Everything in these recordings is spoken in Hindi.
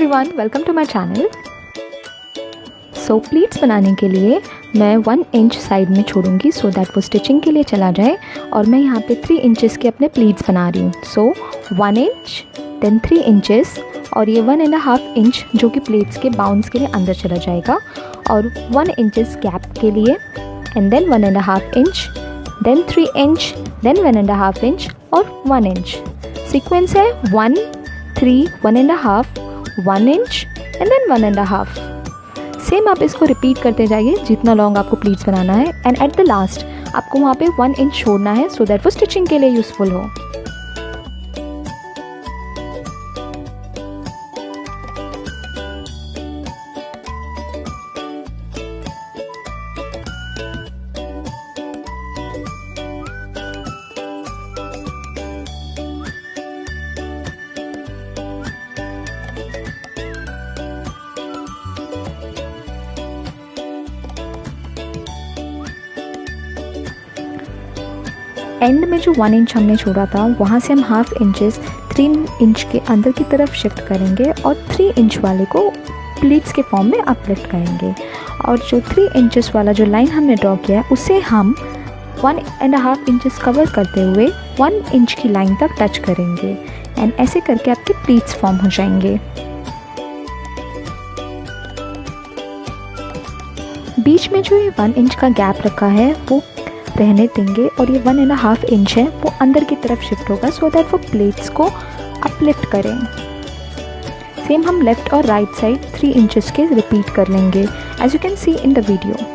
Everyone, welcome to my channel. So pleats बनाने के लिए मैं 1 इंच साइड में छोड़ूंगी सो दैट वो स्टिचिंग के लिए चला जाए। और मैं यहाँ पे 3 इंचेस के अपने प्लीट्स बना रही हूँ। सो 1 इंच, देन 3 इंचेस और ये 1.5 इंच जो कि प्लीट्स के बाउंस के लिए अंदर चला जाएगा, और 1 इंचेस गैप के लिए, and then 1.5 inch, then 3 inch, then 1.5 inch और 1 इंच। सीक्वेंस है 1, 3, 1.5, 1 इंच एंड देन 1.5। सेम आप इसको रिपीट करते जाइए जितना लॉन्ग आपको प्लीट्स बनाना है, एंड एट द लास्ट आपको वहाँ पे 1 इंच छोड़ना है सो दैट वो स्टिचिंग के लिए यूज़फुल हो। एंड में जो 1 इंच हमने छोड़ा था वहाँ से हम हाफ इंचेस 3 इंच के अंदर की तरफ शिफ्ट करेंगे और 3 इंच वाले को प्लीट्स के फॉर्म में अपलिफ्ट करेंगे। और जो 3 इंचेस वाला जो लाइन हमने ड्रॉ किया है उसे हम 1.5 इंचेस कवर करते हुए 1 इंच की लाइन तक टच करेंगे, एंड ऐसे करके आपके प्लीट्स फॉर्म हो जाएंगे। बीच में जो ये 1 इंच का गैप रखा है वो रहने देंगे, और ये 1.5 इंच है वो अंदर की तरफ शिफ्ट होगा सो दैट वो प्लेट्स को अपलिफ्ट करें। सेम हम लेफ़्ट और राइट साइड 3 इंचेस के रिपीट कर लेंगे as you can see in the video.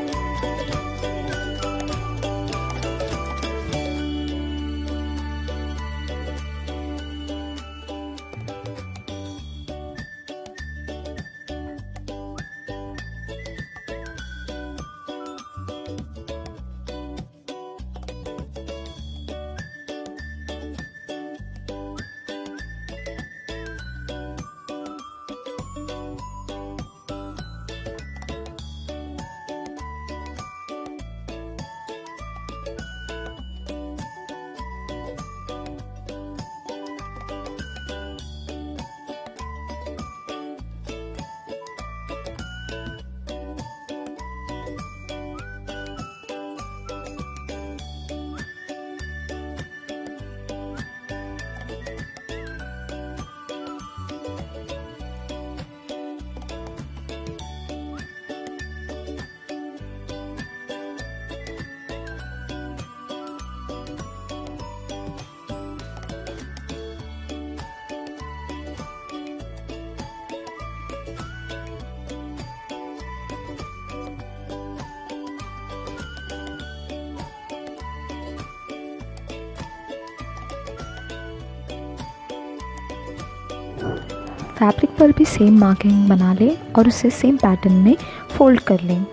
Fabric पर भी सेम मार्किंग बना लें और उसे सेम पैटर्न में फोल्ड कर लें।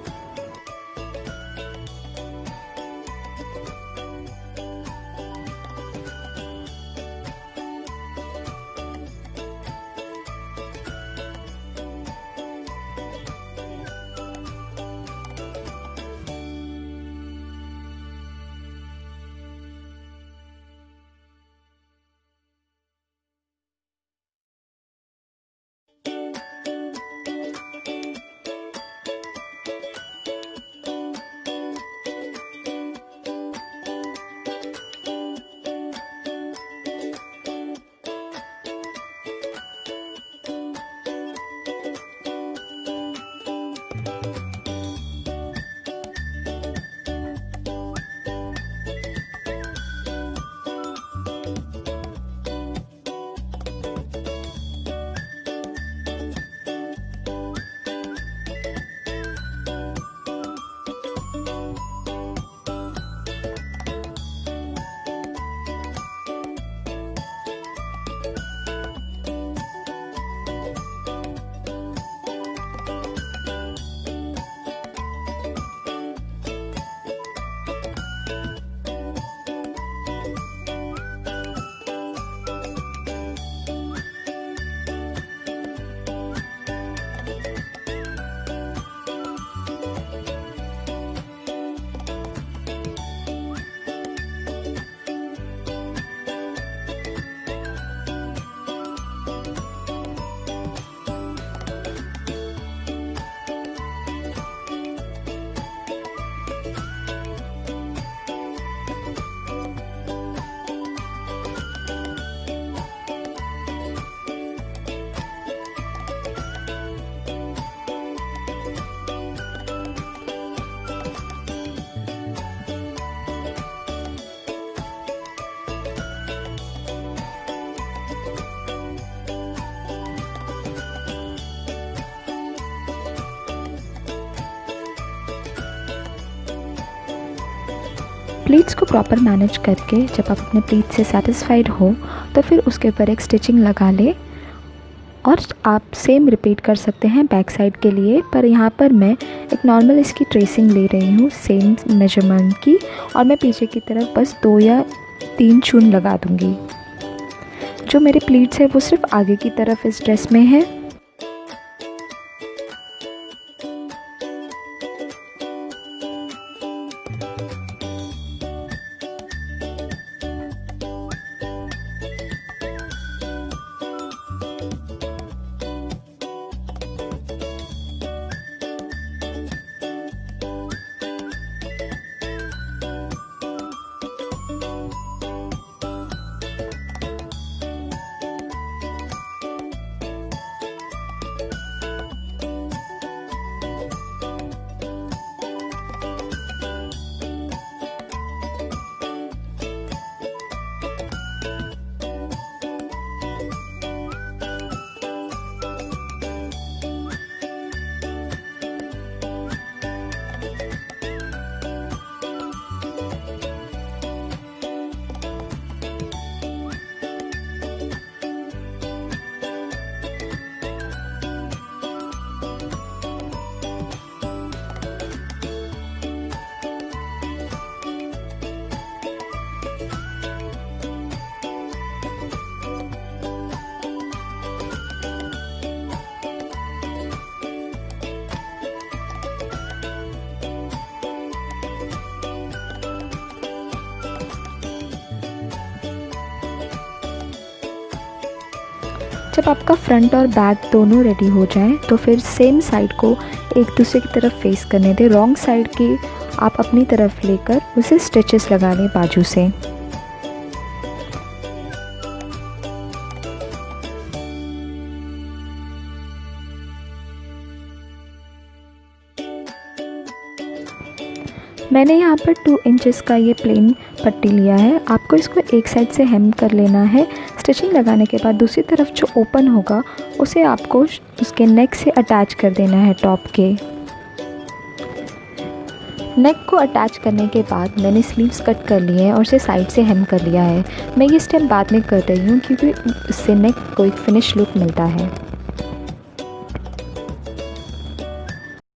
प्लीट्स को प्रॉपर मैनेज करके जब आप अपने प्लीट से सेटिस्फाइड हो तो फिर उसके ऊपर एक स्टिचिंग लगा ले और आप सेम रिपीट कर सकते हैं बैक साइड के लिए। पर यहाँ पर मैं एक नॉर्मल इसकी ट्रेसिंग ले रही हूँ सेम मेजरमेंट की, और मैं पीछे की तरफ बस 2 या 3 चून लगा दूँगी। जो मेरे प्लीट्स है वो सिर्फ आगे की तरफ इस ड्रेस में है। जब आपका फ्रंट और बैक दोनों रेडी हो जाए तो फिर सेम साइड को एक दूसरे की तरफ फेस करने दें। रॉन्ग साइड की आप अपनी तरफ लेकर उसे स्टिचेस लगा लें बाजू से। मैंने यहाँ पर 2 इंचेस का ये प्लेन पट्टी लिया है। आपको इसको एक साइड से हेम कर लेना है। स्टिचिंग लगाने के बाद दूसरी तरफ जो ओपन होगा उसे आपको उसके नेक से अटैच कर देना है टॉप के। नेक को अटैच करने के बाद मैंने स्लीव्स कट कर लिए हैं और उसे साइड से हेम कर लिया है। मैं ये स्टेप बाद में कर रही हूँ क्योंकि इससे नेक को एक फिनिश लुक मिलता है।